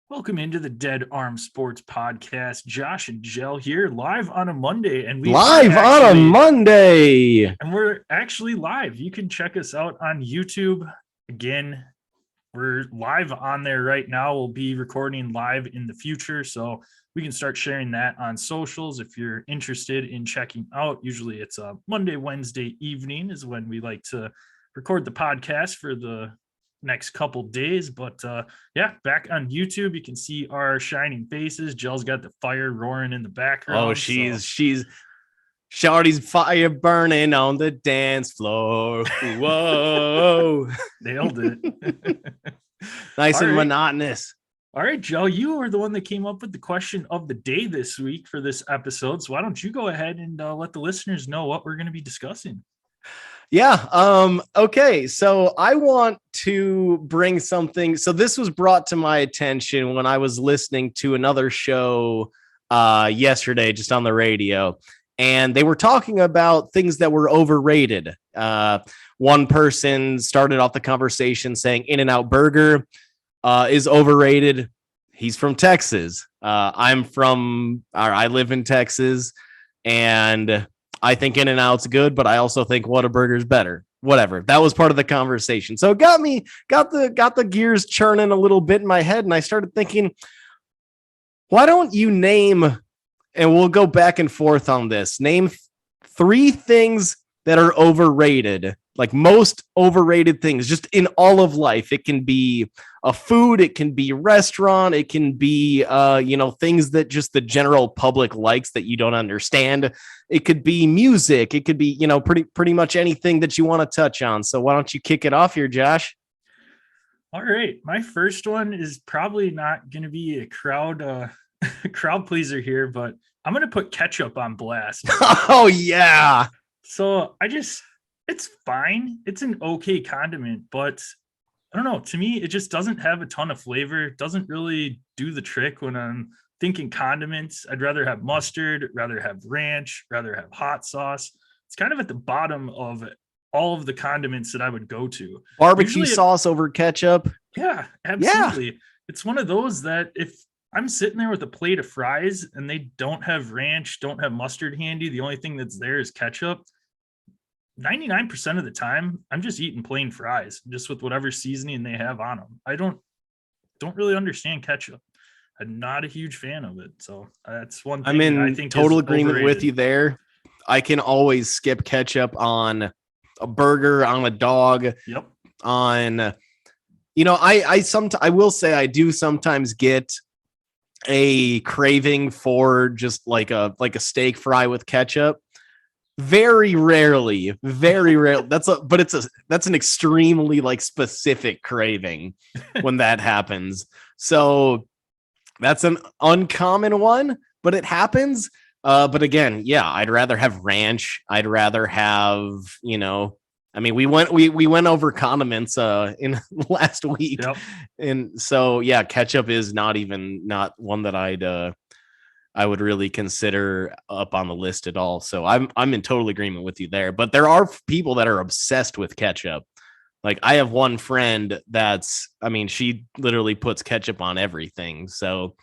Welcome into the Dead Arm Sports Podcast. Josh and Jell here, live on a Monday, and we're actually live. You can check us out on YouTube. Again, we're live on there right now. We'll be recording live in the future, so we can start sharing that on socials if you're interested in checking out. Usually, it's a Monday, Wednesday evening is when we like to record the podcast for the next couple days, but back on YouTube you can see our shining faces. Jell's got the fire roaring in the background. She's Shawty's fire burning on the dance floor. Whoa. Nailed it. Nice and monotonous. All right, Jell, you were the one that came up with the question of the day this week for this episode, so why don't you go ahead and let the listeners know what we're going to be discussing. Yeah. Okay. So I want to bring something. So this was brought to my attention when I was listening to another show yesterday, just on the radio, and they were talking about things that were overrated. One person started off the conversation saying In-N-Out Burger is overrated. He's from Texas. I live in Texas, and I think In-N-Out's good, but I also think Whataburger's better. Whatever. That was part of the conversation. So it got the gears churning a little bit in my head, and I started thinking, why don't you name, and we'll go back and forth on this, name 3 things that are overrated, like most overrated things just in all of life. It can be a food, it can be restaurant, it can be things that just the general public likes that you don't understand. It could be music, it could be pretty much anything that you want to touch on. So why don't you kick it off here, Josh? All right, my first one is probably not going to be a crowd pleaser here, but I'm going to put ketchup on blast. Oh yeah. So it's fine. It's an okay condiment, but I don't know. To me, it just doesn't have a ton of flavor. It doesn't really do the trick when I'm thinking condiments. I'd rather have mustard, rather have ranch, rather have hot sauce. It's kind of at the bottom of all of the condiments that I would go to. Barbecue sauce over ketchup. Yeah, absolutely. Yeah. It's one of those that if I'm sitting there with a plate of fries and they don't have ranch, don't have mustard handy, the only thing that's there is ketchup, 99% of the time, I'm just eating plain fries, just with whatever seasoning they have on them. I don't really understand ketchup. I'm not a huge fan of it. So that's one thing. I'm in total agreement with you there. I can always skip ketchup on a burger, on a dog. Yep. On, I will say I do sometimes get a craving for just like a steak fry with ketchup. Very rarely. That's an extremely specific craving when that happens. So that's an uncommon one, but it happens. But again, yeah, I'd rather have ranch. I'd rather have, we went over condiments in last week. Yep. And so yeah, ketchup is not one that I would really consider up on the list at all. So I'm in total agreement with you there. But there are people that are obsessed with ketchup. Like I have one friend she literally puts ketchup on everything. So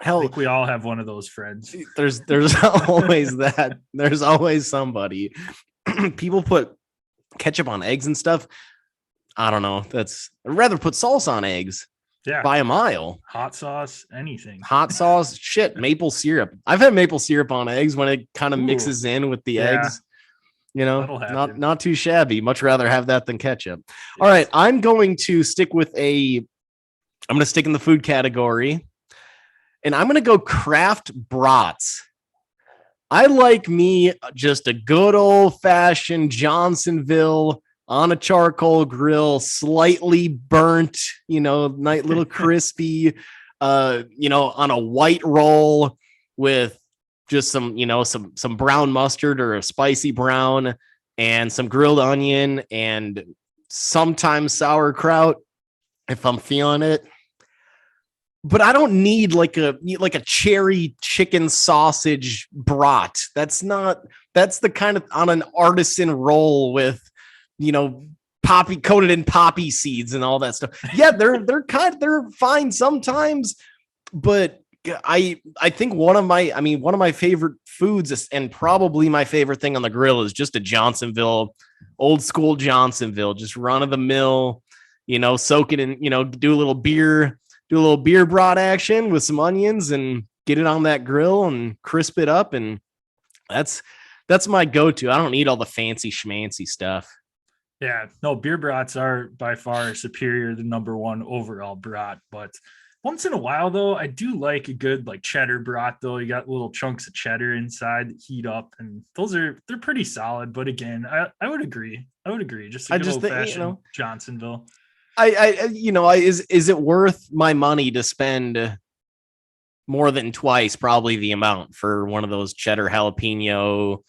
hell, I think we all have one of those friends. There's always that. There's always somebody. People put ketchup on eggs and stuff. I don't know. I'd rather put salsa on eggs. Yeah, by a mile. Hot sauce, anything. Hot sauce, shit, maple syrup. I've had maple syrup on eggs when it kind of mixes in with the eggs. Not too shabby. Much rather have that than ketchup. Yes. All right, I'm going to stick in the food category, and I'm going to go Kraft brats. I like me just a good old-fashioned Johnsonville on a charcoal grill, slightly burnt, nice little crispy, on a white roll with just some brown mustard or a spicy brown and some grilled onion and sometimes sauerkraut if I'm feeling it. But I don't need like a cherry chicken sausage brat. That's the kind of on an artisan roll with, poppy coated in poppy seeds and all that stuff. Yeah, they're fine sometimes, but I think one of my favorite foods and probably my favorite thing on the grill is just a Johnsonville, old school Johnsonville, just run of the mill, soak it in, do a little beer brat action with some onions and get it on that grill and crisp it up. And that's my go-to. I don't need all the fancy schmancy stuff. Yeah, no, beer brats are by far superior to number one overall brat. But once in a while, though, I do like a good like cheddar brat. Though you got little chunks of cheddar inside that heat up, and they're pretty solid. But again, I would agree. Just a good old fashioned Johnsonville. Is it worth my money to spend more than twice probably the amount for one of those cheddar jalapeno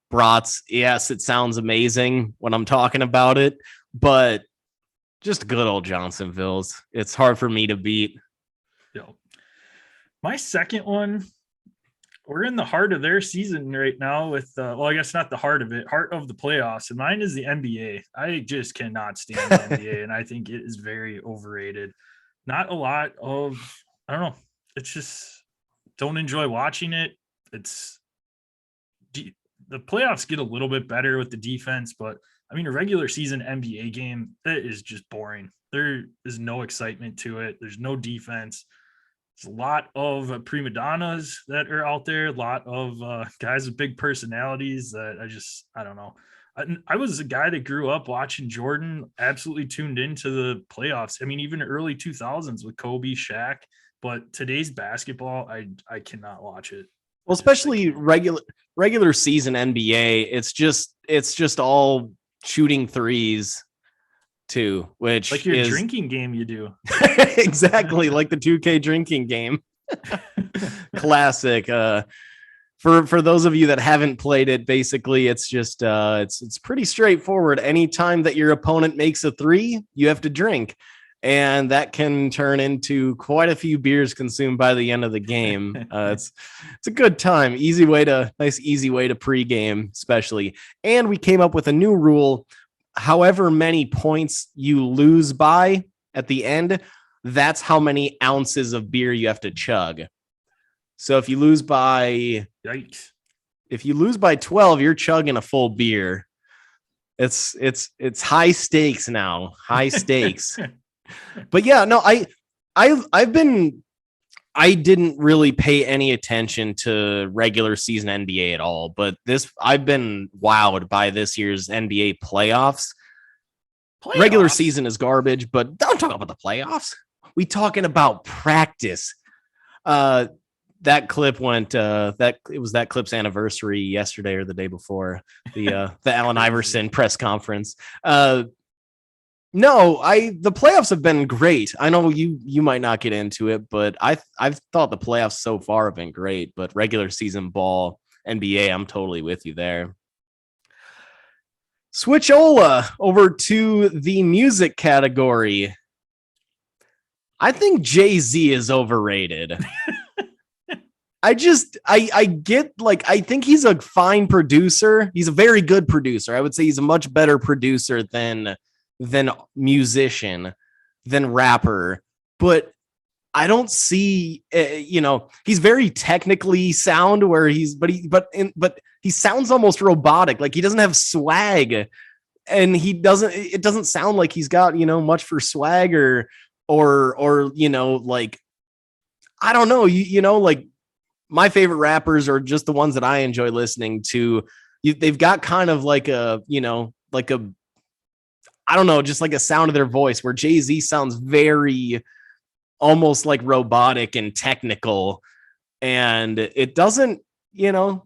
brats? Yes, it sounds amazing when I'm talking about it, but just good old Johnsonville's. It's hard for me to beat. Yo, my second one, we're in the heart of their season right now with, I guess not the heart of it, heart of the playoffs. And mine is the NBA. I just cannot stand the NBA. And I think it is very overrated. Not a lot of, I don't know. It's just don't enjoy watching it. The playoffs get a little bit better with the defense, but I mean, a regular season NBA game, it is just boring. There is no excitement to it. There's no defense. There's a lot of prima donnas that are out there, a lot of guys with big personalities that I don't know. I was a guy that grew up watching Jordan, absolutely tuned into the playoffs. I mean, even early 2000s with Kobe, Shaq, but today's basketball, I cannot watch it. Well, especially regular season NBA, it's just all shooting threes too, which like your drinking game you do. Exactly, like the 2K drinking game. Classic. For those of you that haven't played it, basically it's just it's pretty straightforward. Anytime that your opponent makes a three, you have to drink. And that can turn into quite a few beers consumed by the end of the game. It's a good time. Nice easy way to pregame, especially. And we came up with a new rule. However many points you lose by at the end, that's how many ounces of beer you have to chug. So if you lose by 12, you're chugging a full beer. It's high stakes now. High stakes. But yeah, no, I didn't really pay any attention to regular season NBA at all, but I've been wowed by this year's NBA playoffs. Regular season is garbage, but don't talk about the playoffs. We talking about practice. That clip went it was that clip's anniversary yesterday or the day before the Allen Iverson press conference. No, the playoffs have been great. I know you might not get into it, but I've thought the playoffs so far have been great. But regular season ball, NBA, I'm totally with you there. Switch Ola over to the music category. I think Jay-Z is overrated. I get, like, I think he's a fine producer. He's a very good producer. I would say he's a much better producer than musician, than rapper, but I don't see, he's very technically sound where but he sounds almost robotic. Like he doesn't have swag, and it doesn't sound like he's got, much for swag or like, I don't know, like my favorite rappers are just the ones that I enjoy listening to. They've got kind of like a, like a, I don't know, just like a sound of their voice, where Jay-Z sounds very almost like robotic and technical, and it doesn't do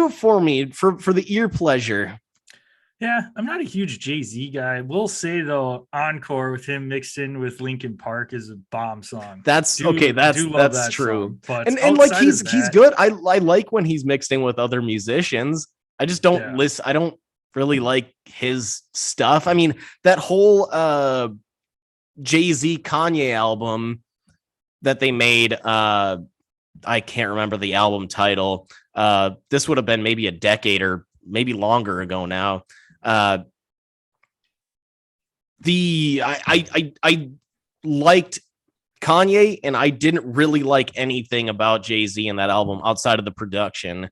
it for me for the ear pleasure. Yeah, I'm not a huge Jay-Z guy. We'll say though, Encore with him mixed in with Linkin Park is a bomb song. That's true. Song, but and like he's good. I like when he's mixed in with other musicians. I just don't listen. I don't really like his stuff. I mean, that whole Jay-Z Kanye album that they made, I can't remember the album title. This would have been maybe a decade or maybe longer ago now. I liked Kanye, and I didn't really like anything about Jay-Z in that album outside of the production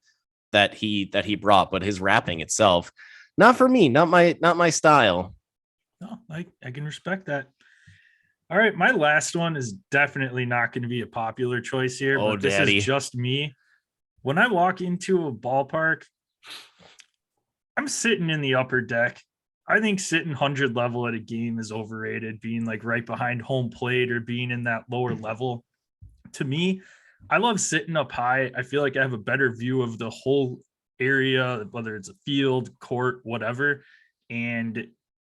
that he brought, but his rapping itself, not for me, not my style. No, I can respect that. All right, my last one is definitely not going to be a popular choice here, Oh, but this daddy. is just me. When I walk into a ballpark, I'm sitting in the upper deck. I think sitting 100 level at a game is overrated, being like right behind home plate or being in that lower level. To me, I love sitting up high. I feel like I have a better view of the whole area, whether it's a field, court, whatever. And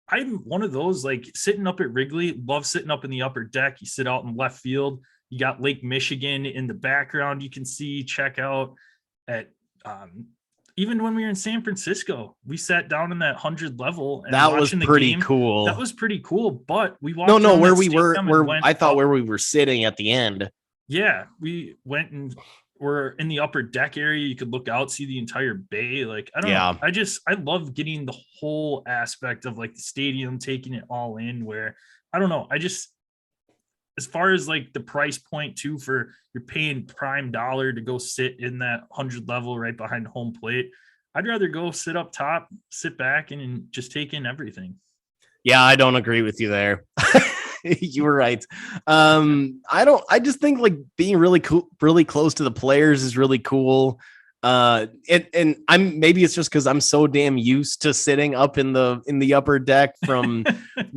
I'm one of those, like, sitting up at Wrigley, love sitting up in the upper deck. You sit out in left field. You got Lake Michigan in the background. You can see, check out at, even when we were in San Francisco, we sat down in that 100 level and That was watching the pretty game. cool. That was pretty cool. But we walked No, around where that we were, stadium where and went I thought up. where we were sitting at the end. Yeah, we went and we're in the upper deck area. You could look out, see the entire bay. Like, I don't know. I love getting the whole aspect of like the stadium, taking it all in, where I don't know. As far as like the price point too, for you're paying prime dollar to go sit in that 100 level right behind home plate. I'd rather go sit up top, sit back and just take in everything. Yeah, I don't agree with you there. You were right. I just think like being really cool, really close to the players is really cool. And maybe it's just because I'm so damn used to sitting up in the upper deck from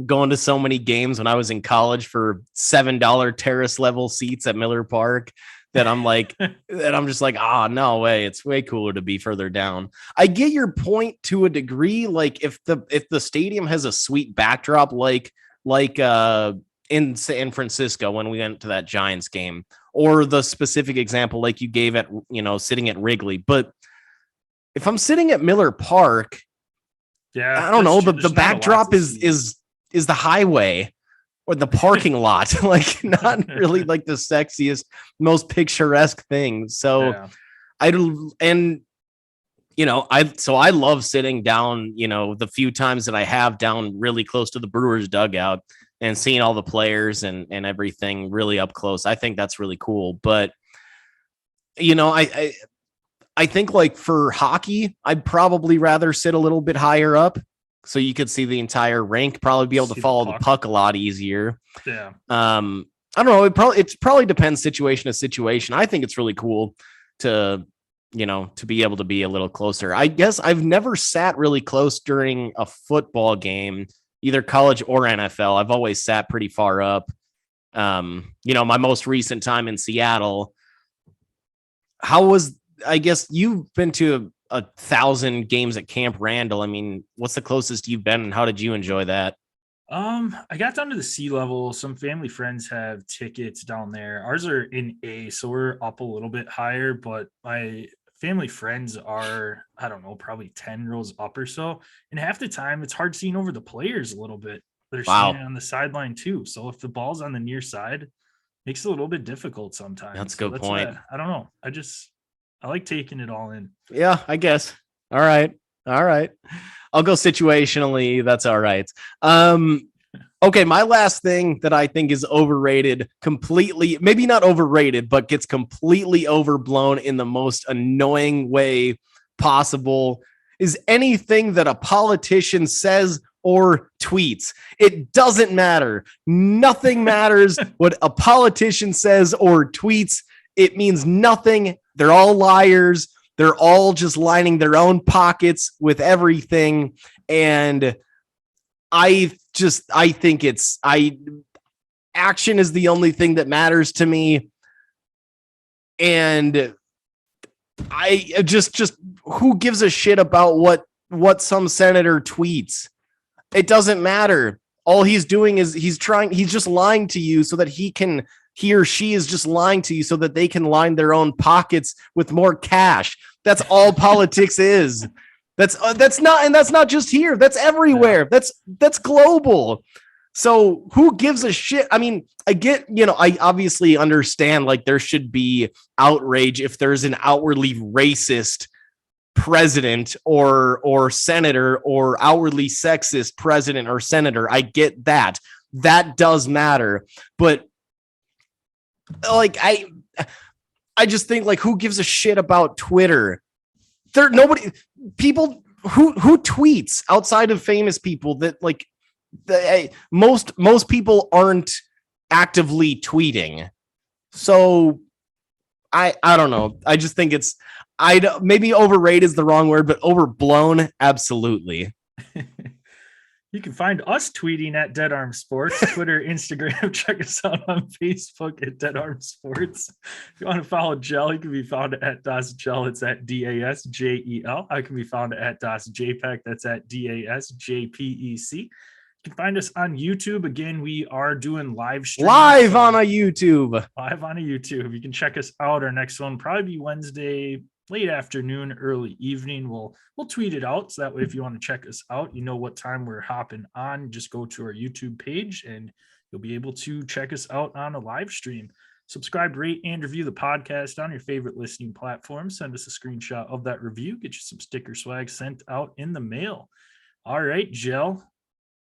going to so many games when I was in college for $7 terrace level seats at Miller Park that I'm like, that I'm just like, no way. It's way cooler to be further down. I get your point to a degree. Like if the stadium has a sweet backdrop, like in San Francisco when we went to that Giants game, or the specific example like you gave at, sitting at Wrigley. But if I'm sitting at Miller Park, I don't know, the backdrop is the highway or the parking lot, like not really like the sexiest, most picturesque thing. So I love sitting down, the few times that I have down really close to the Brewers dugout and seeing all the players and everything really up close. I think that's really cool. But, I think like for hockey, I'd probably rather sit a little bit higher up so you could see the entire rink, probably be able to follow the puck a lot easier. Yeah. I don't know. It probably depends situation to situation. I think it's really cool to be able to be a little closer. I guess I've never sat really close during a football game, either college or NFL. I've always sat pretty far up. My most recent time in Seattle, I guess you've been to 1,000 games at Camp Randall. I mean, what's the closest you've been and how did you enjoy that? I got down to the sea level. Some family friends have tickets down there. Ours are in A, so we're up a little bit higher, but my family friends are, I don't know, probably 10 rows up or so. And half the time it's hard seeing over the players a little bit. They're standing on the sideline too. So if the ball's on the near side, makes it a little bit difficult sometimes. That's a good point. I don't know. I like taking it all in. Yeah, I guess. All right. I'll go situationally. That's all right. Okay, my last thing that I think is overrated completely, maybe not overrated, but gets completely overblown in the most annoying way possible is anything that a politician says or tweets. It doesn't matter. Nothing matters what a politician says or tweets. It means nothing. They're all liars. They're all just lining their own pockets with everything. And I think action is the only thing that matters to me. And I just who gives a shit about what some senator tweets? It doesn't matter. All he's doing is he's just lying to you so that he or she is just lying to you so that they can line their own pockets with more cash. That's all politics is. That's not just here. That's everywhere. That's global. So who gives a shit? I mean, I obviously understand like there should be outrage if there's an outwardly racist president or senator or outwardly sexist president or senator. I get that. That does matter. But like I just think like who gives a shit about Twitter? Nobody people who tweets outside of famous people that like most people aren't actively tweeting. So I don't know. I just think it's maybe overrated is the wrong word, but overblown, absolutely. You can find us tweeting at Dead Arm Sports, Twitter, Instagram. Check us out on Facebook at Dead Arm Sports. If you want to follow Gel, you can be found at DasGel. It's at DasJel. I can be found at DasJPEC. That's at DasJPEC. You can find us on YouTube. Again, we are doing live streams. Live on a YouTube. Live on a YouTube. You can check us out. Our next one probably be Wednesday, late afternoon, early evening. We'll tweet it out. So that way, if you want to check us out, you know what time we're hopping on. Just go to our YouTube page and you'll be able to check us out on a live stream. Subscribe, rate, and review the podcast on your favorite listening platform. Send us a screenshot of that review. Get you some sticker swag sent out in the mail. All right, Gel.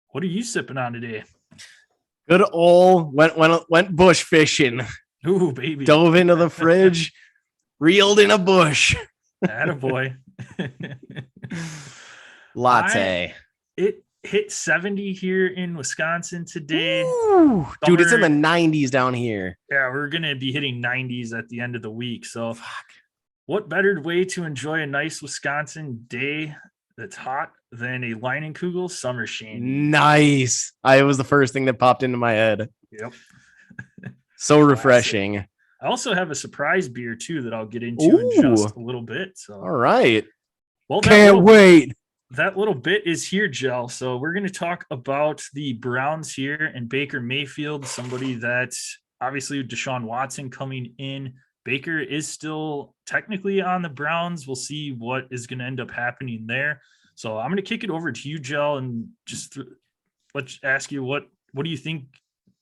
What are you sipping on today? Good old went bush fishing. Ooh, baby. Dove into the fridge, reeled in a bush. Attaboy. Latte. It hit 70 here in Wisconsin today. Ooh, dude, it's in the 90s down here. Yeah, we're going to be hitting 90s at the end of the week. So what better way to enjoy a nice Wisconsin day that's hot than a Leinenkugel summer shandy? Nice. It was the first thing that popped into my head. Yep. So refreshing. I also have a surprise beer too that I'll get into in just a little bit. So all right. Well, can't wait. That little bit is here, Gel. So we're going to talk about the Browns here and Baker Mayfield, somebody that obviously Deshaun Watson coming in. Baker is still technically on the Browns. We'll see what is going to end up happening there. So I'm going to kick it over to you, Gel, and just let's ask you what do you think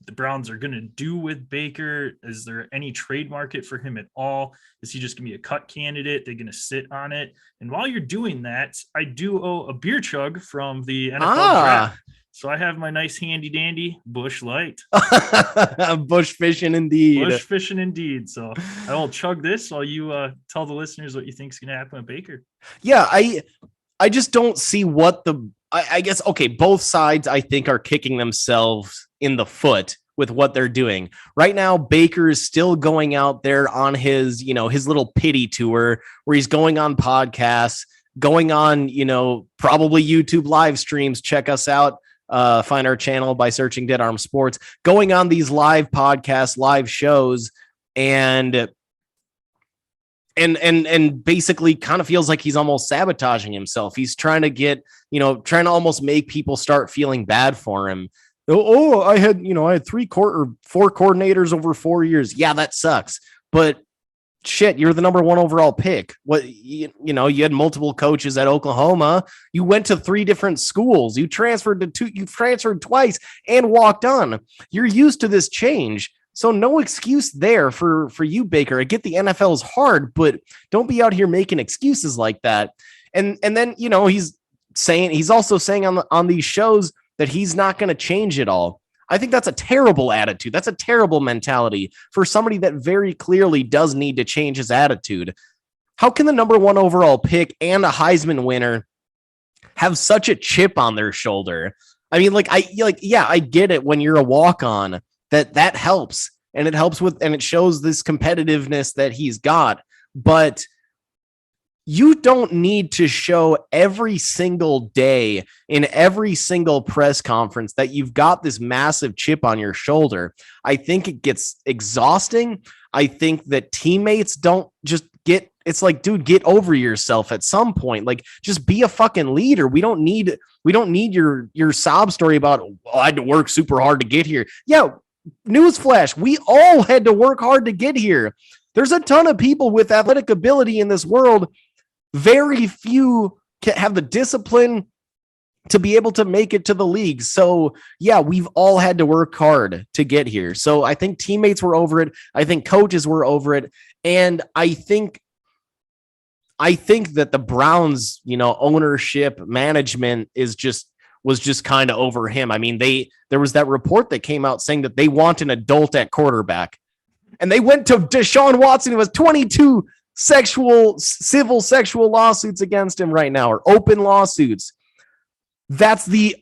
the Browns are going to do with Baker? Is there any trade market for him at all? Is he just going to be a cut candidate? They're going to sit on it. And while you're doing that, I do owe a beer chug from the NFL draft. So I have my nice handy dandy Busch Light. Bush fishing indeed. Bush fishing indeed. So I will chug this while you tell the listeners what you think is going to happen with Baker. Yeah, I just don't see what I guess, okay, both sides I think are kicking themselves in the foot with what they're doing. Right now, Baker is still going out there on his little pity tour where he's going on podcasts, going on, probably YouTube live streams. Check us out. Find our channel by searching Dead Arm Sports, going on these live podcasts, live shows, and basically kind of feels like he's almost sabotaging himself. He's trying to trying to almost make people start feeling bad for him. Oh, I had 4 coordinators over 4 years. Yeah, that sucks. But shit, you're the number 1 overall pick. You had multiple coaches at Oklahoma. You went to 3 different schools. You transferred to 2. You transferred twice and walked on. You're used to this change. So no excuse there for you, Baker. I get the NFL is hard, but don't be out here making excuses like that. And then, he's also saying on these shows that he's not going to change it all. I think that's a terrible attitude. That's a terrible mentality for somebody that very clearly does need to change his attitude. How can the number 1 overall pick and a Heisman winner have such a chip on their shoulder? I mean, I get it when you're a walk-on that helps, and it helps and it shows this competitiveness that he's got, but you don't need to show every single day in every single press conference that you've got this massive chip on your shoulder. I think it gets exhausting. I think that teammates don't just it's like, dude, get over yourself at some point. Like, just be a fucking leader. We don't need your sob story about, I had to work super hard to get here. Yeah. Newsflash, we all had to work hard to get here. There's a ton of people with athletic ability in this world. Very few can have the discipline to be able to make it to the league. So yeah, we've all had to work hard to get here. So I think teammates were over it. I think coaches were over it. And I think that the Browns, ownership, management was just kind of over him. I mean, there was that report that came out saying that they want an adult at quarterback. And they went to Deshaun Watson, who has 22 civil sexual lawsuits against him right now, or open lawsuits. That's the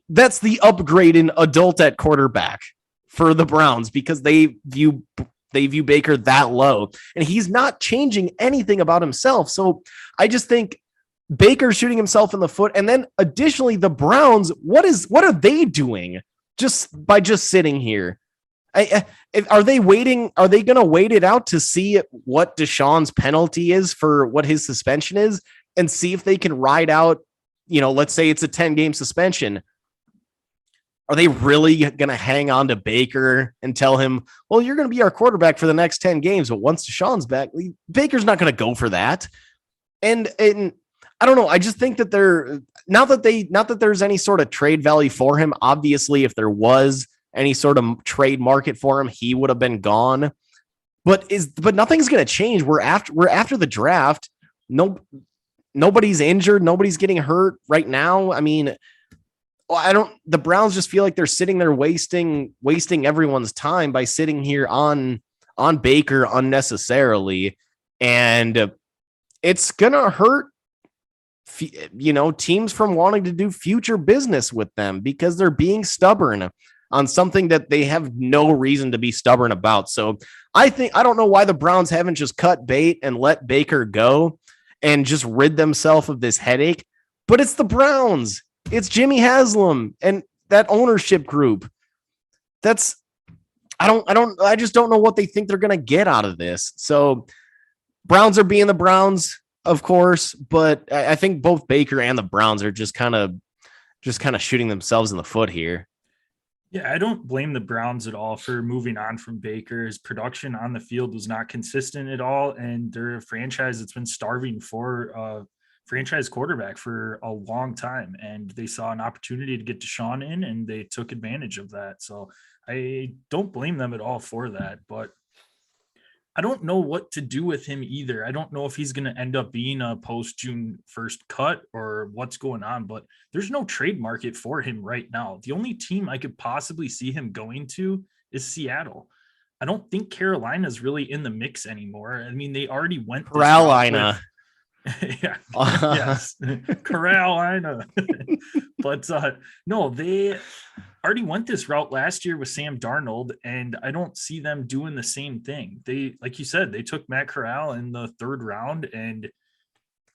upgrade in adult at quarterback for the Browns, because they view Baker that low, and he's not changing anything about himself. So I just think Baker shooting himself in the foot. And then additionally, the Browns, what are they doing just sitting here? Are they waiting? Are they going to wait it out to see what Deshaun's penalty is for what his suspension is, and see if they can ride out, let's say it's a 10-game suspension. Are they really going to hang on to Baker and tell him, well, you're going to be our quarterback for the next 10 games, but once Deshaun's back, Baker's not going to go for that. And I don't know. I just think that not that there's any sort of trade value for him. Obviously, if there was any sort of trade market for him, he would have been gone. But nothing's going to change. We're after the draft. Nobody's injured. Nobody's getting hurt right now. I mean, the Browns just feel like they're sitting there wasting everyone's time by sitting here on Baker unnecessarily. And it's going to hurt, teams from wanting to do future business with them, because they're being stubborn on something that they have no reason to be stubborn about. So I don't know why the Browns haven't just cut bait and let Baker go and just rid themselves of this headache. But it's the Browns. It's Jimmy Haslam and that ownership group. I just don't know what they think they're going to get out of this. So Browns are being the Browns, of course, but I think both Baker and the Browns are just kind of shooting themselves in the foot here. Yeah, I don't blame the Browns at all for moving on from Baker. His production on the field was not consistent at all, and they're a franchise that's been starving for a franchise quarterback for a long time, and they saw an opportunity to get Deshaun in, and they took advantage of that. So I don't blame them at all for that, but I don't know what to do with him either. I don't know if he's going to end up being a post-June 1st cut or what's going on, but there's no trade market for him right now. The only team I could possibly see him going to is Seattle. I don't think Carolina's really in the mix anymore. I mean, they already went Carolina. Yeah. Yes. Carolina. But no, they already went this route last year with Sam Darnold, and I don't see them doing the same thing. They, like you said, they took Matt Corral in the 3rd round, and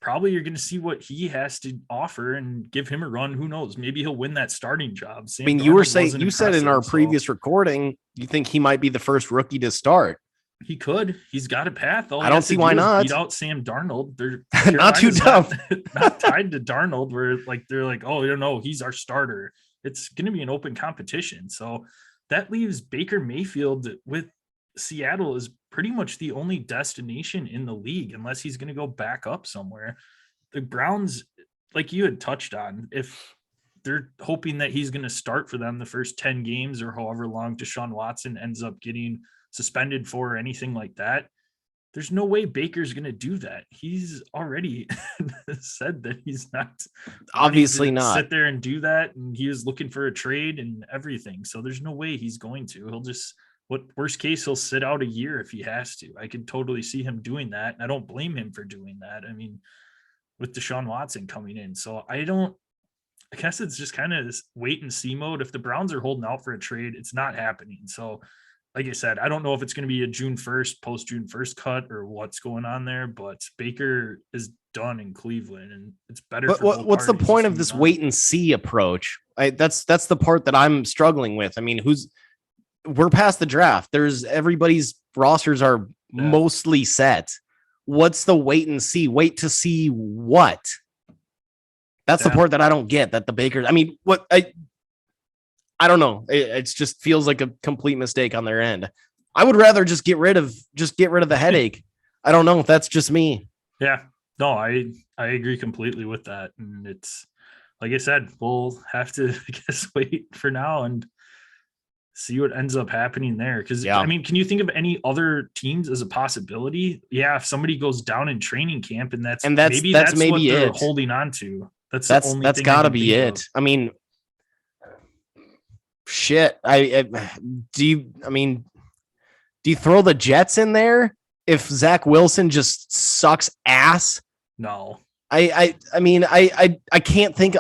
probably you're going to see what he has to offer and give him a run. Who knows? Maybe he'll win that starting job. Sam Darnold you said in our previous recording, you think he might be the first rookie to start. He could. He's got a path. I don't see why not. Beat out Sam Darnold. They're not too tough. Not tied to Darnold, where they're like, oh, no, he's our starter. It's going to be an open competition. So that leaves Baker Mayfield with Seattle is pretty much the only destination in the league, unless he's going to go back up somewhere. The Browns, like you had touched on, if they're hoping that he's going to start for them the first 10 games or however long Deshaun Watson ends up getting suspended for, or anything like that, there's no way Baker's going to do that. He's already said that he's not obviously not sit there and do that. And he was looking for a trade and everything. So there's no way he's going to. He'll just, worst case, he'll sit out a year if he has to. I could totally see him doing that. And I don't blame him for doing that. I mean, with Deshaun Watson coming in. So I guess it's just kind of this wait and see mode. If the Browns are holding out for a trade, it's not happening. So like I said, I don't know if it's going to be a June 1st, post June 1st cut or what's going on there, but Baker is done in Cleveland, and it's better. But what's the point of this wait and see approach? That's the part that I'm struggling with. I mean, we're past the draft. Everybody's rosters are mostly set. What's the wait and see? Wait to see what? That's the part that I don't get. That the Bakers, I mean, I don't know. It just feels like a complete mistake on their end. I would rather just get rid of the headache. I don't know if that's just me. Yeah, no, I agree completely with that. And it's like I said, we'll have to, I guess, wait for now and see what ends up happening there. Because I mean, can you think of any other teams as a possibility? Yeah, if somebody goes down in training camp, and that's maybe what they're holding on to. That's got to be it. I mean. Shit. I mean, Do you throw the Jets in there if Zach Wilson just sucks ass? No. I mean, I can't think.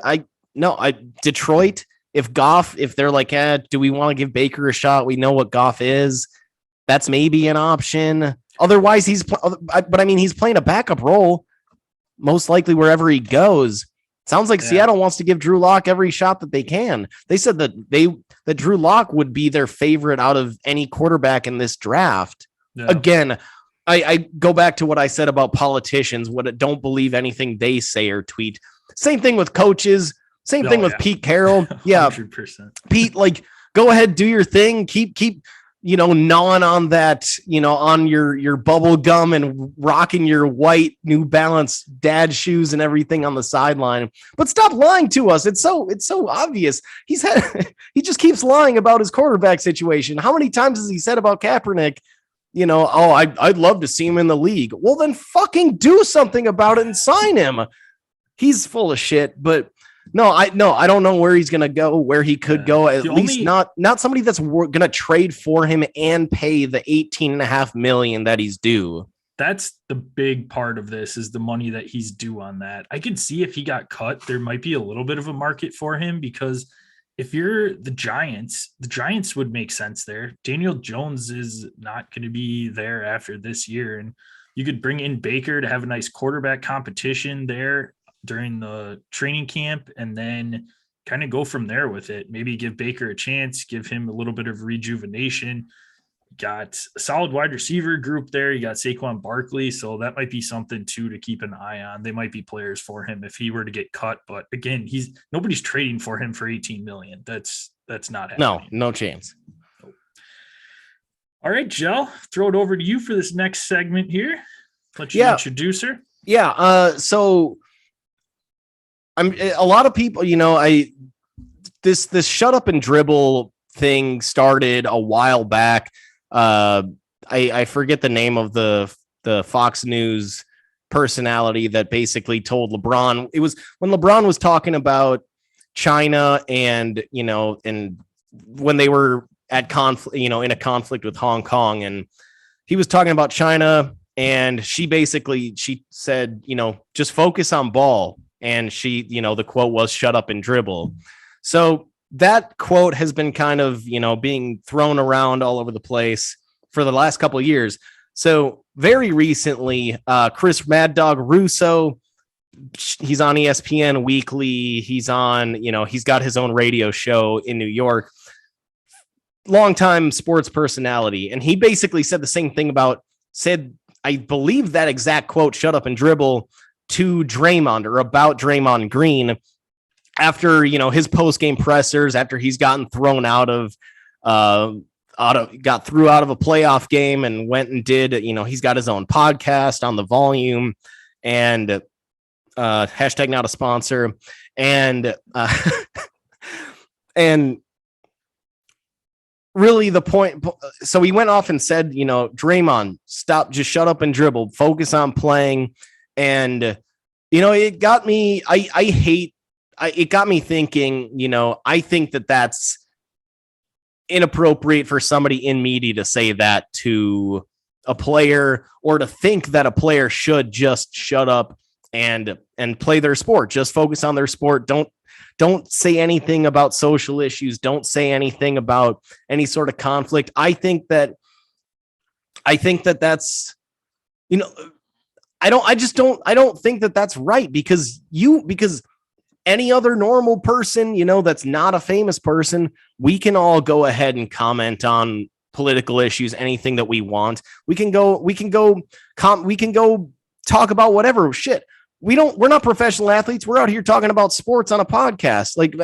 Detroit. If Goff, if they're like, do we want to give Baker a shot? We know what Goff is. That's maybe an option. Otherwise, he's playing a backup role, most likely wherever he goes. Sounds like Seattle wants to give Drew Lock every shot that they can. They said that Drew Lock would be their favorite out of any quarterback in this draft. Yeah. Again, I go back to what I said about politicians. Don't believe anything they say or tweet. Same thing with coaches. Same thing with Pete Carroll. Yeah, 100%. Pete, like, go ahead, do your thing. Keep gnawing on that, on your bubble gum and rocking your white New Balance dad shoes and everything on the sideline. But stop lying to us. It's so obvious. He just keeps lying about his quarterback situation. How many times has he said about Kaepernick? I'd love to see him in the league. Well, then fucking do something about it and sign him. He's full of shit, but I don't know where he's going to go, where he could go. At least not somebody that's going to trade for him and pay the $18.5 million that he's due. That's the big part of this, is the money that he's due on that. I could see if he got cut, there might be a little bit of a market for him, because if you're the Giants would make sense there. Daniel Jones is not going to be there after this year, and you could bring in Baker to have a nice quarterback competition there during the training camp, and then kind of go from there with it. Maybe give Baker a chance, give him a little bit of rejuvenation. Got a solid wide receiver group there. You got Saquon Barkley, so that might be something too to keep an eye on. They might be players for him if he were to get cut, but again, nobody's trading for him for $18 million. That's not happening. No chance. All right, Jell, throw it over to you for this next segment here. Let you introduce her. Yeah. So a lot of people, this shut up and dribble thing started a while back. I forget the name of the Fox News personality that basically told LeBron. It was when LeBron was talking about China and when they were at conflict, in a conflict with Hong Kong, and he was talking about China, and she said, just focus on ball. And she, the quote was "shut up and dribble." So that quote has been kind of, being thrown around all over the place for the last couple of years. So very recently, Chris Mad Dog Russo, he's on ESPN Weekly. He's on, he's got his own radio show in New York. Longtime sports personality. And he basically said the same thing I believe that exact quote, "shut up and dribble," to Draymond, or about Draymond Green, after his post-game pressers, after he's gotten thrown out of a playoff game and went and did, he's got his own podcast on The Volume, and hashtag not a sponsor, and and really the point. So he went off and said, Draymond, stop, just shut up and dribble, focus on playing. And, it got me, it got me thinking, I think that that's inappropriate for somebody in media to say that to a player, or to think that a player should just shut up and play their sport, just focus on their sport. Don't say anything about social issues. Don't say anything about any sort of conflict. I think that that's, I don't think that that's right, because any other normal person, that's not a famous person, we can all go ahead and comment on political issues, anything that we want. We can go talk about whatever shit. We're not professional athletes. We're out here talking about sports on a podcast. Like,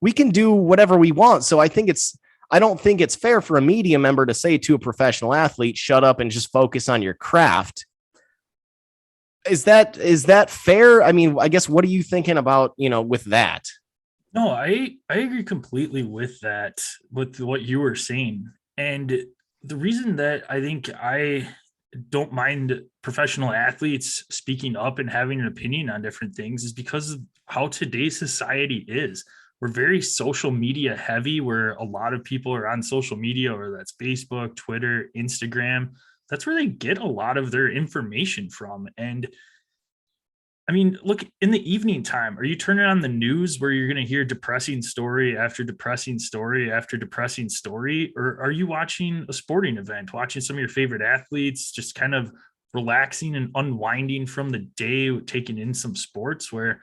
we can do whatever we want. So I don't think it's fair for a media member to say to a professional athlete, shut up and just focus on your craft. Is that fair? I mean, I guess, what are you thinking about, with that? No, I agree completely with that, with what you were saying. And the reason that I think I don't mind professional athletes speaking up and having an opinion on different things is because of how today's society is. we're very social media heavy, where a lot of people are on social media, or that's Facebook, Twitter, Instagram. That's where they get a lot of their information from. And I mean, look, in the evening time, are you turning on the news where you're going to hear depressing story after depressing story after depressing story? Or are you watching a sporting event, watching some of your favorite athletes, just kind of relaxing and unwinding from the day, taking in some sports where,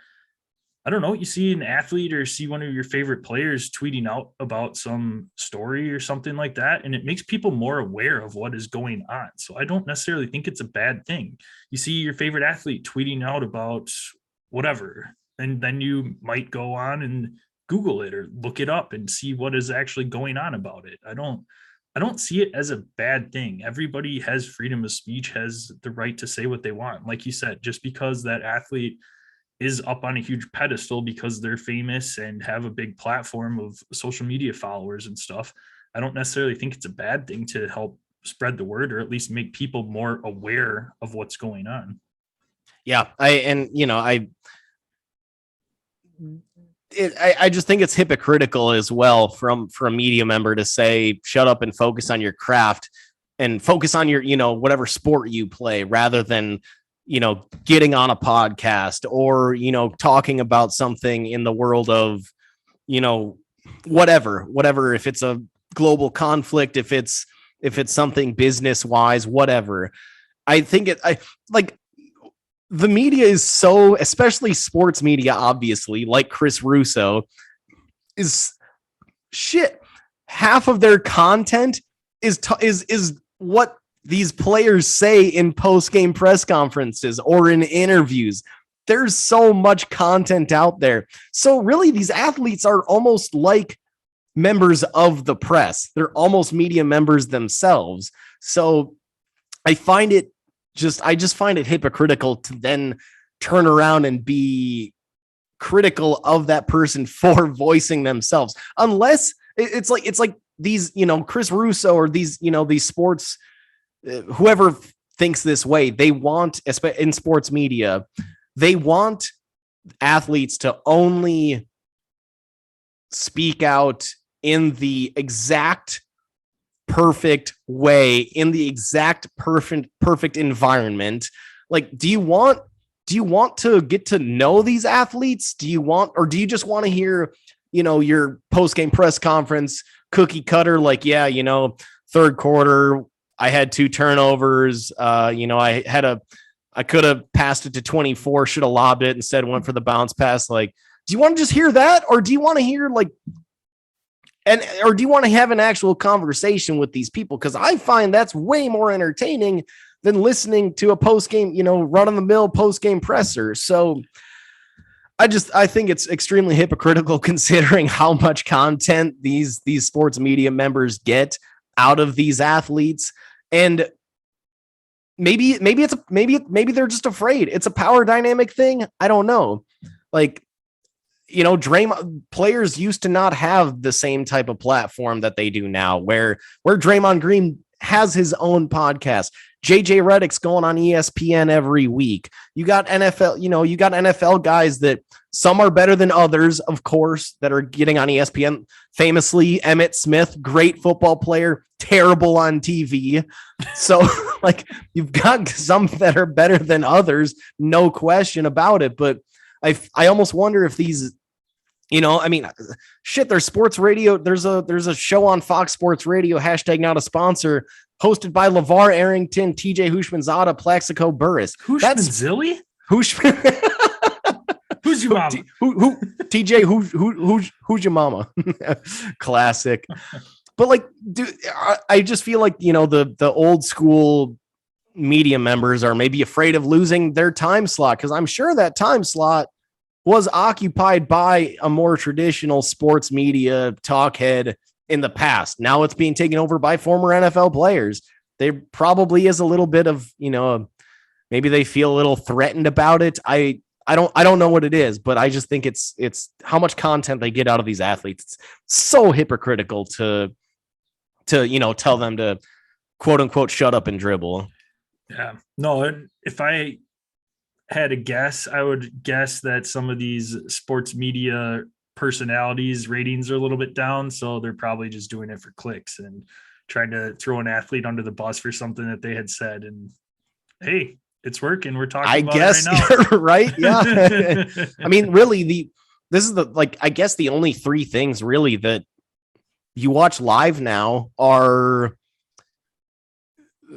I don't know, you see an athlete or see one of your favorite players tweeting out about some story or something like that, and it makes people more aware of what is going on. So I don't necessarily think it's a bad thing. You see your favorite athlete tweeting out about whatever, and then you might go on and Google it or look it up and see what is actually going on about it. I don't see it as a bad thing. Everybody has freedom of speech, has the right to say what they want. Like you said, just because that athlete is up on a huge pedestal because they're famous and have a big platform of social media followers and stuff, I don't necessarily think it's a bad thing to help spread the word, or at least make people more aware of what's going on. Yeah, I just think it's hypocritical as well for a media member to say, shut up and focus on your craft and focus on your, whatever sport you play, rather than, getting on a podcast or, talking about something in the world of, whatever, if it's a global conflict, if it's something business wise, whatever. I think the media is so, especially sports media, obviously, like Chris Russo, is shit. Half of their content is what these players say in post-game press conferences or in interviews. There's so much content out there. So really, these athletes are almost like members of the press. They're almost media members themselves. So I just find it hypocritical to then turn around and be critical of that person for voicing themselves. Unless it's like these, Chris Russo or these sports, whoever thinks this way, they want, in sports media, they want athletes to only speak out in the exact perfect way, in the exact perfect environment. Like, do you want to get to know these athletes? Do you just want to hear, your post-game press conference cookie cutter, like, yeah, third quarter, I had 2 turnovers. I could have passed it to 24, should have lobbed it, instead went for the bounce pass. Like, do you want to just hear that? Or do you want to hear or do you want to have an actual conversation with these people? Because I find that's way more entertaining than listening to a post-game, run-of-the-mill post-game presser. So I think it's extremely hypocritical considering how much content these sports media members get out of these athletes. And maybe they're just afraid. It's a power dynamic thing. I don't know. Like, Draymond players used to not have the same type of platform that they do now, where Draymond Green has his own podcast. JJ Redick's going on ESPN every week. You got NFL guys that some are better than others, of course, that are getting on ESPN. Famously, Emmitt Smith, great football player, terrible on TV. So you've got some that are better than others, no question about it. But I almost wonder if these, there's sports radio. There's a show on Fox Sports Radio, #not a sponsor, hosted by LeVar Arrington, TJ Hushmanzada, Plaxico Burress. Hushmanzilli? Who's your mama? TJ, who's your mama? Classic. But I just feel like, the old school media members are maybe afraid of losing their time slot, because I'm sure that time slot was occupied by a more traditional sports media talk head in the past. Now it's being taken over by former NFL players. There probably is a little bit of, maybe they feel a little threatened about it. I don't know what it is, but I just think it's how much content they get out of these athletes. It's so hypocritical to tell them to quote unquote shut up and dribble. Yeah. No, if I had a guess, I would guess that some of these sports media personalities ratings are a little bit down, so they're probably just doing it for clicks and trying to throw an athlete under the bus for something that they had said. And hey, it's working. We're talking about it right now. Right? Yeah. I mean, really, this is I guess the only three things really that you watch live now are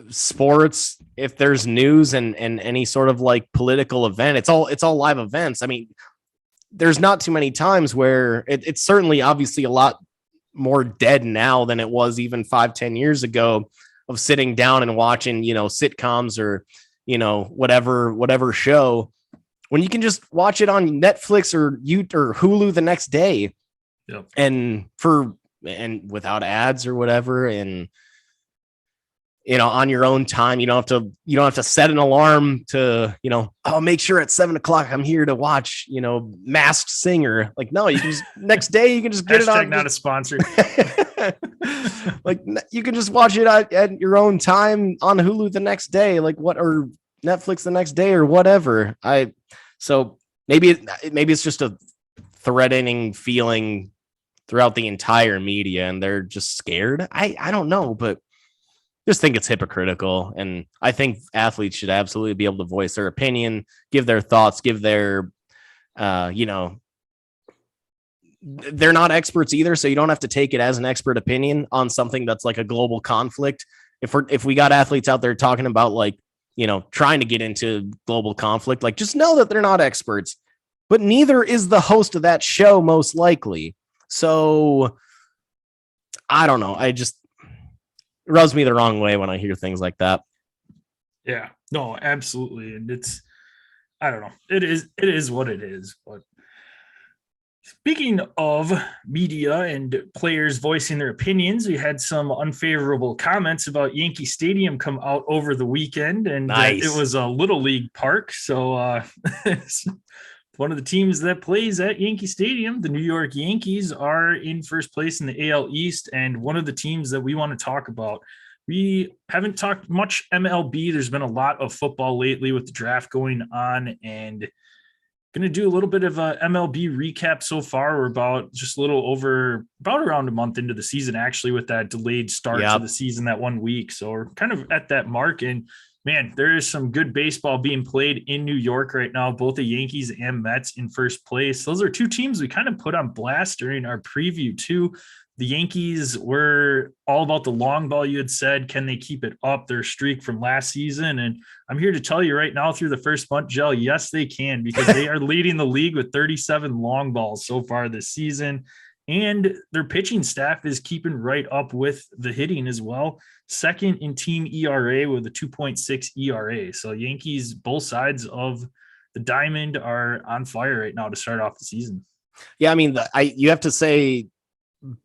sports, if there's news, and any sort of like political event. It's all live events. I mean, there's not too many times where it's certainly obviously a lot more dead now than it was even 5-10 years ago of sitting down and watching, sitcoms or, whatever show, when you can just watch it on Netflix or Hulu the next day. Yep. and without ads or whatever. And, on your own time, you don't have to set an alarm to, make sure at 7:00 I'm here to watch, Masked Singer. Like, no, you can just next day, you can just get it on. Not a sponsor. Like, you can just watch it at your own time on Hulu the next day, or Netflix the next day or whatever. So maybe it's just a threatening feeling throughout the entire media and they're just scared. I don't know, but just think it's hypocritical. And I think athletes should absolutely be able to voice their opinion, give their thoughts, give their, they're not experts either. So you don't have to take it as an expert opinion on something that's like a global conflict. If we got athletes out there talking about trying to get into global conflict, just know that they're not experts, but neither is the host of that show, most likely. So I don't know. It rubs me the wrong way when I hear things like that. Yeah, no, absolutely. And I don't know. It is what it is. But speaking of media and players voicing their opinions, we had some unfavorable comments about Yankee Stadium come out over the weekend, and nice. It was a little league park. So one of the teams that plays at Yankee Stadium, the New York Yankees, are in first place in the AL East, and one of the teams that we want to talk about. We haven't talked much MLB. There's been a lot of football lately with the draft going on, and going to do a little bit of a MLB recap so far. We're about around a month into the season, actually, with that delayed start to the season that 1 week. So we're kind of at that mark, and man, there is some good baseball being played in New York right now, both the Yankees and Mets in first place. Those are two teams we kind of put on blast during our preview too. The Yankees were all about the long ball. You had said, can they keep it up, their streak from last season? And I'm here to tell you right now through the first month, Jell, yes, they can, because they are leading the league with 37 long balls so far this season. And their pitching staff is keeping right up with the hitting as well. Second in team ERA with a 2.6 ERA. So Yankees, both sides of the diamond, are on fire right now to start off the season. Yeah, I mean, you have to say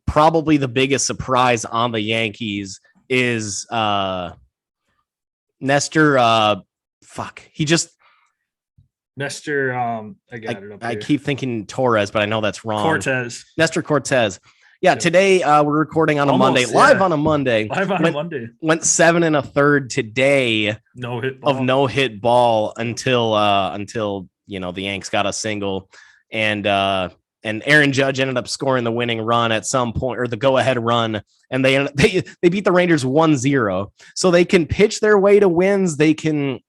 probably the biggest surprise on the Yankees is Nestor. Nestor, I got it up I here. keep thinking Torres, but I know that's wrong. Nestor Cortez. Yeah, today we're recording on a Monday, live on a Monday. Went 7 1/3 today. No hit ball until the Yanks got a single, and Aaron Judge ended up scoring the winning run at some point, or the go ahead run, and they beat the Rangers 1-0. So they can pitch their way to wins. They can.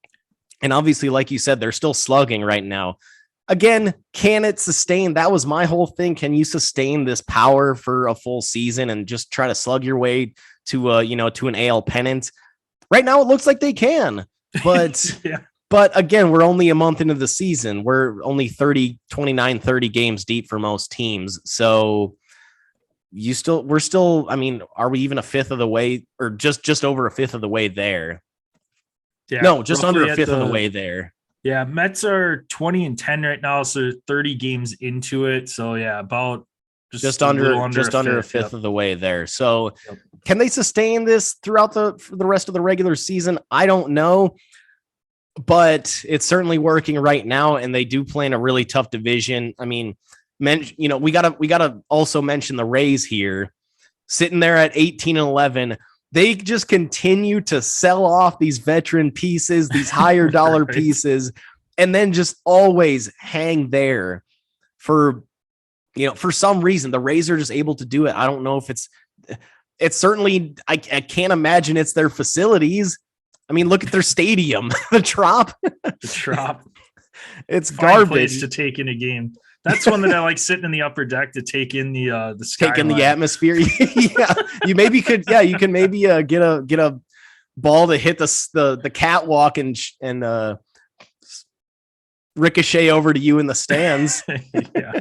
And obviously, like you said, they're still slugging right now. Again, can it sustain? That was my whole thing. Can you sustain this power for a full season and just try to slug your way to to an AL pennant? Right now, it looks like they can. But yeah. But again, we're only a month into the season. We're only 30 games deep for most teams. So we're still, I mean, are we even a fifth of the way, or just over a fifth of the way there? Yeah, no, just under a fifth of the way there. Yeah, Mets are 20-10 right now, so 30 games into it. So yeah, about just under a fifth of the way there. So can they sustain this throughout the rest of the regular season? I don't know, but it's certainly working right now, and they do play in a really tough division. I mean, we gotta also mention the Rays here, sitting there at 18-11. They just continue to sell off these veteran pieces, these higher dollar pieces, and then just always hang there for for some reason, the Rays are just able to do it. I don't know if it's certainly, I can't imagine it's their facilities. I mean, look at their stadium, the Trop. The Trop. It's Fine garbage place to take in a game. That's one that I like, sitting in the upper deck to take in the skyline. Take in the atmosphere. Yeah, you can maybe get a ball to hit the catwalk and ricochet over to you in the stands. Yeah.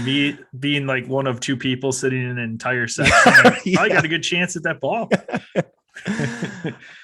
Me being like one of two people sitting in an entire section, I got a good chance at that ball.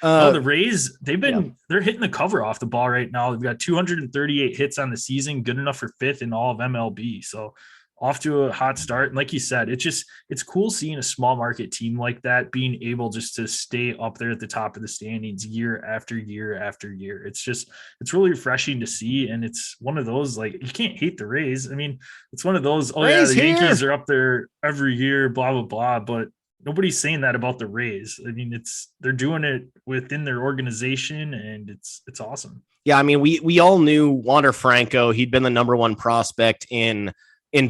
The Rays, they're hitting the cover off the ball right now. They've got 238 hits on the season, good enough for 5th in all of MLB. So off to a hot start. And like you said, it's cool seeing a small market team like that being able just to stay up there at the top of the standings year after year after year. It's really refreshing to see. And it's one of those, like, you can't hate the Rays. I mean, it's one of those, the Yankees are up there every year, blah, blah, blah. But nobody's saying that about the Rays. I mean, they're doing it within their organization, and it's awesome. Yeah. I mean, we all knew Wander Franco. He'd been the number one prospect in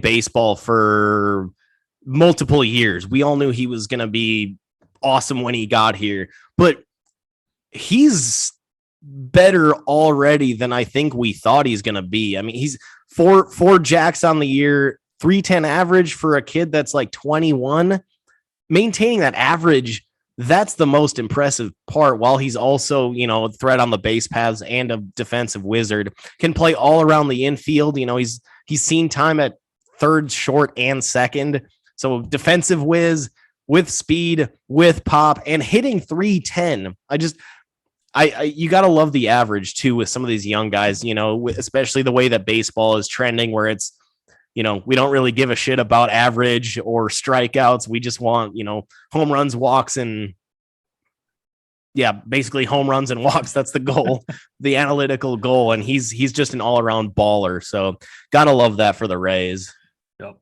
baseball for multiple years. We all knew he was going to be awesome when he got here, but he's better already than I think we thought he's going to be. I mean, he's four jacks on the year, 310 average for a kid that's like 21. Maintaining that average, that's the most impressive part, while he's also, a threat on the base paths and a defensive wizard. Can play all around the infield. He's seen time at third, short, and second. So defensive whiz with speed, with pop, and hitting 310. You got to love the average too with some of these young guys, especially the way that baseball is trending, where it's, we don't really give a shit about average or strikeouts. We just want, home runs, walks, and basically home runs and walks. That's the goal, the analytical goal. And he's just an all around baller. So gotta love that for the Rays. Yep.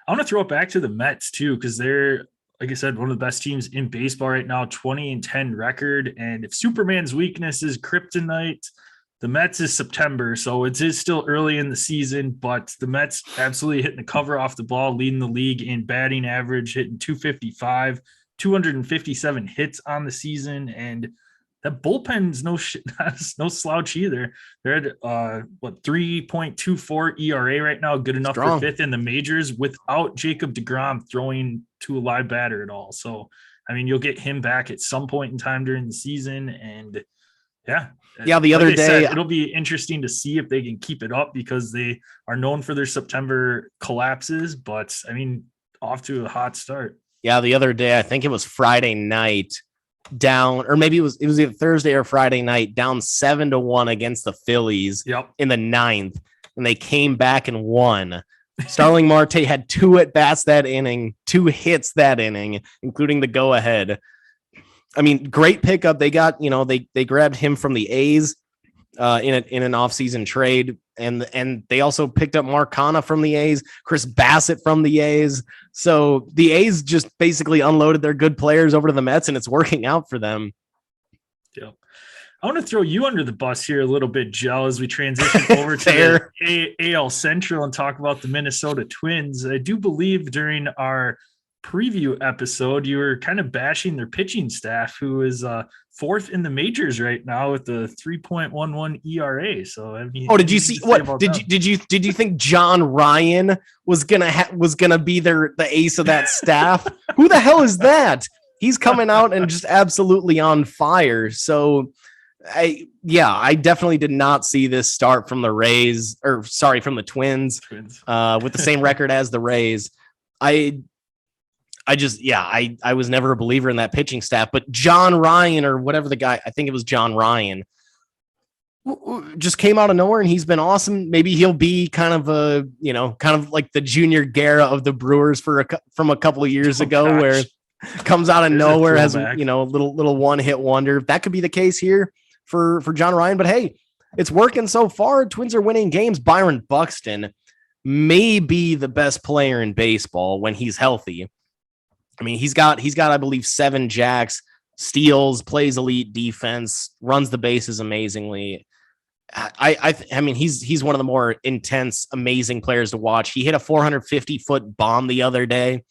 I want to throw it back to the Mets too, because they're, like I said, one of the best teams in baseball right now, 20-10 record. And if Superman's weakness is kryptonite, the Mets is September. So it is still early in the season, but the Mets absolutely hitting the cover off the ball, leading the league in batting average, hitting 255, 257 hits on the season. And that bullpen's no slouch either. They're at 3.24 ERA right now, good enough for 5th in the majors without Jacob deGrom throwing to a live batter at all. So, I mean, you'll get him back at some point in time during the season. And the other day, it'll be interesting to see if they can keep it up, because they are known for their September collapses. But I mean, off to a hot start. Yeah, the other day, I think it was Friday night, down, or maybe it was either Thursday or Friday night, down 7-1 against the Phillies in the 9th, and they came back and won. Starling Marte had 2 at-bats that inning, 2 hits that inning, including the go-ahead. I mean, great pickup. They got, they grabbed him from the A's in an offseason trade. And they also picked up Mark Canha from the A's, Chris Bassett from the A's. So the A's just basically unloaded their good players over to the Mets, and it's working out for them. Yeah. I want to throw you under the bus here a little bit, Joe, as we transition over to the AL Central and talk about the Minnesota Twins. I do believe during our preview episode, you were kind of bashing their pitching staff, who is 4th in the majors right now with the 3.11 ERA. So I mean, did you see what did you think John Ryan was gonna be the ace of that staff? Who the hell is that? He's coming out and just absolutely on fire. So I definitely did not see this start from the Twins. With the same record as the Rays. I was never a believer in that pitching staff, but John Ryan, or whatever the guy, I think it was John Ryan, just came out of nowhere, and he's been awesome. Maybe he'll be kind of like the Junior Guerra of the Brewers from a couple of years ago, where comes out of nowhere, has a little one-hit wonder. That could be the case here for John Ryan, but hey, it's working so far. Twins are winning games. Byron Buxton may be the best player in baseball when he's healthy. I mean, he's got, I believe, 7 jacks, steals, plays elite defense, runs the bases amazingly. I mean, he's one of the more intense, amazing players to watch. He hit a 450-foot bomb the other day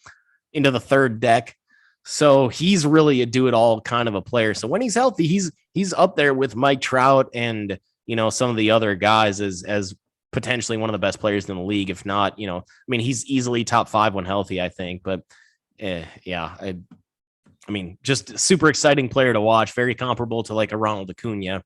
into the third deck. So he's really a do-it-all kind of a player. So when he's healthy, he's up there with Mike Trout and, some of the other guys as potentially one of the best players in the league. If not, I mean, he's easily top 5 when healthy, I think. But I mean, just super exciting player to watch. Very comparable to like a Ronald Acuna.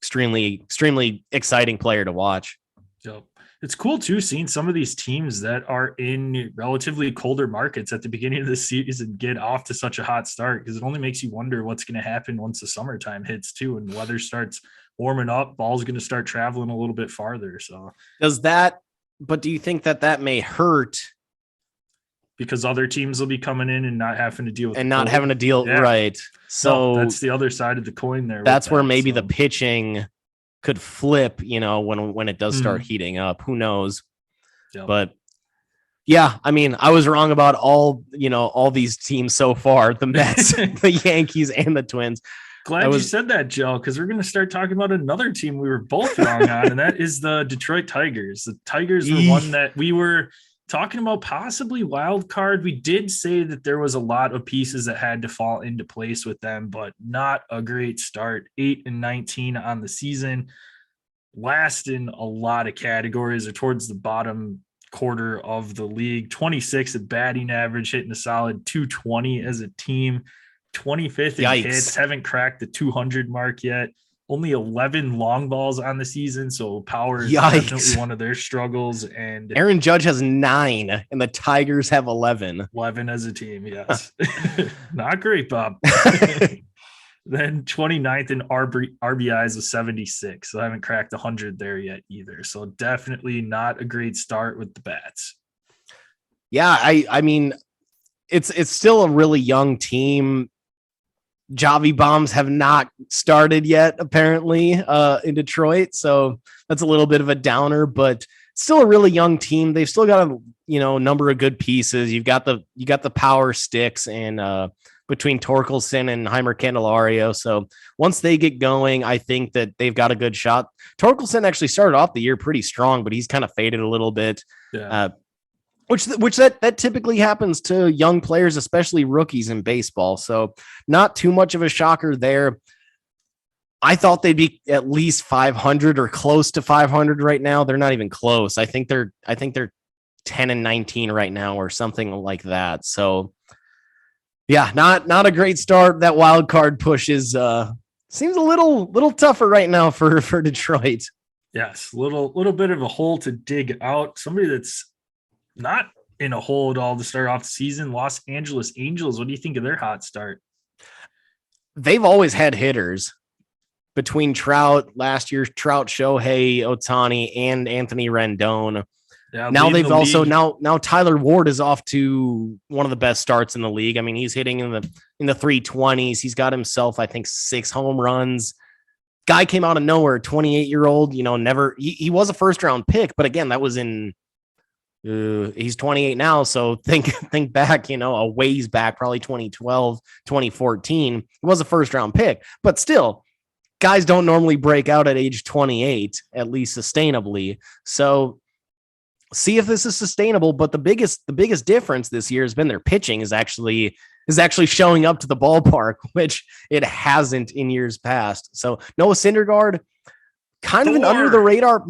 Extremely exciting player to watch. Yep. It's cool too, seeing some of these teams that are in relatively colder markets at the beginning of the season get off to such a hot start, because it only makes you wonder what's going to happen once the summertime hits too, and weather starts warming up. Ball's going to start traveling a little bit farther. So but do you think that may hurt? Because other teams will be coming in and not having to deal with having to deal. Yeah. Right. So that's the other side of the coin there. That's where maybe the pitching could flip, when it does start heating up. Who knows? Yep. But yeah, I mean, I was wrong about all these teams so far, the Mets, the Yankees, and the Twins. Glad you said that, Joe, because we're going to start talking about another team we were both wrong on, and that is the Detroit Tigers. The Tigers were one that we were talking about possibly wild card. We did say that there was a lot of pieces that had to fall into place with them, but not a great start. 8-19 on the season, last in a lot of categories, or towards the bottom quarter of the league. 26 at batting average, hitting a solid 220 as a team. 25th in hits, haven't cracked the 200 mark yet. Only 11 long balls on the season, so power is definitely one of their struggles. And Aaron Judge has 9, and the Tigers have 11. 11 as a team, yes. Not great, Bob. Then 29th in RBIs with 76, so I haven't cracked 100 there yet either. So definitely not a great start with the bats. Yeah, I mean, it's still a really young team. Javi bombs have not started yet, apparently, in Detroit. So that's a little bit of a downer, but still a really young team. They've still got a number of good pieces. You got the power sticks and between Torkelson and Heimer Candelario. So once they get going, I think that they've got a good shot. Torkelson actually started off the year pretty strong, but he's kind of faded a little bit. Yeah. Which that typically happens to young players, especially rookies in baseball. So not too much of a shocker there. I thought they'd be at least 500 or close to 500 right now. They're not even close. I think they're 10-19 right now or something like that. So yeah, not a great start. That wild card push seems a little tougher right now for Detroit. Yes, little bit of a hole to dig out. Somebody that's not in a hole at all to start off the season. Los Angeles Angels. What do you think of their hot start? They've always had hitters between Trout last year, Shohei, Ohtani, and Anthony Rendon. Yeah, now they've also now Tyler Ward is off to one of the best starts in the league. I mean, he's hitting in the 320s. He's got himself, I think, 6 home runs. Guy came out of nowhere, 28-year-old. He was a first round pick, but again, that was in. He's 28 now, so think back, a ways back, probably 2012, 2014. He was a first round pick, but still, guys don't normally break out at age 28, at least sustainably. So see if this is sustainable. But the biggest difference this year has been their pitching is actually showing up to the ballpark, which it hasn't in years past. So Noah Syndergaard, kind of an under the radar.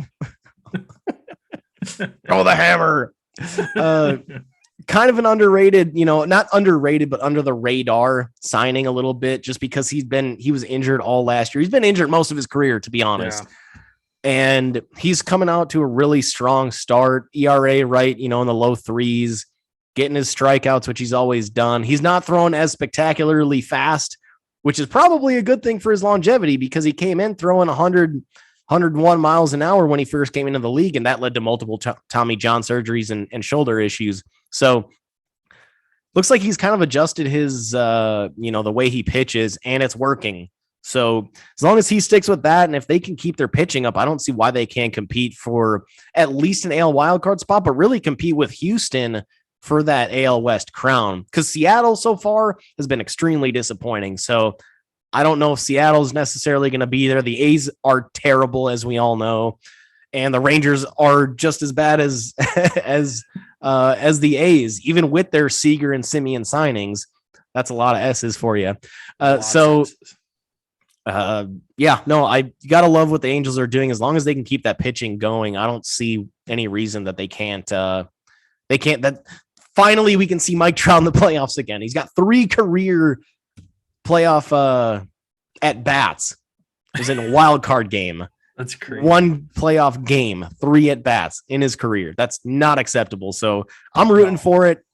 Oh, the hammer. Kind of an underrated, not underrated, but under the radar signing a little bit, just because he was injured all last year. He's been injured most of his career, to be honest. Yeah. And he's coming out to a really strong start. ERA, right, in the low 3s, getting his strikeouts, which he's always done. He's not throwing as spectacularly fast, which is probably a good thing for his longevity, because he came in throwing 101 miles an hour when he first came into the league, and that led to multiple Tommy John surgeries and shoulder issues. So looks like he's kind of adjusted his, the way he pitches, and it's working. So as long as he sticks with that, and if they can keep their pitching up, I don't see why they can't compete for at least an AL wildcard spot, but really compete with Houston for that AL West crown, because Seattle so far has been extremely disappointing. So I don't know if Seattle's necessarily going to be there. The A's are terrible, as we all know, and the Rangers are just as bad as as the A's, even with their Seager and Simeon signings. That's a lot of S's for you. Yeah, no, I gotta love what the Angels are doing. As long as they can keep that pitching going, I don't see any reason that they can't. That finally we can see Mike Trout in the playoffs again. He's got 3 career playoff at bats. It was in a wild card game. That's crazy. 1 playoff game, 3 at bats in his career. That's not acceptable. So I'm rooting for it.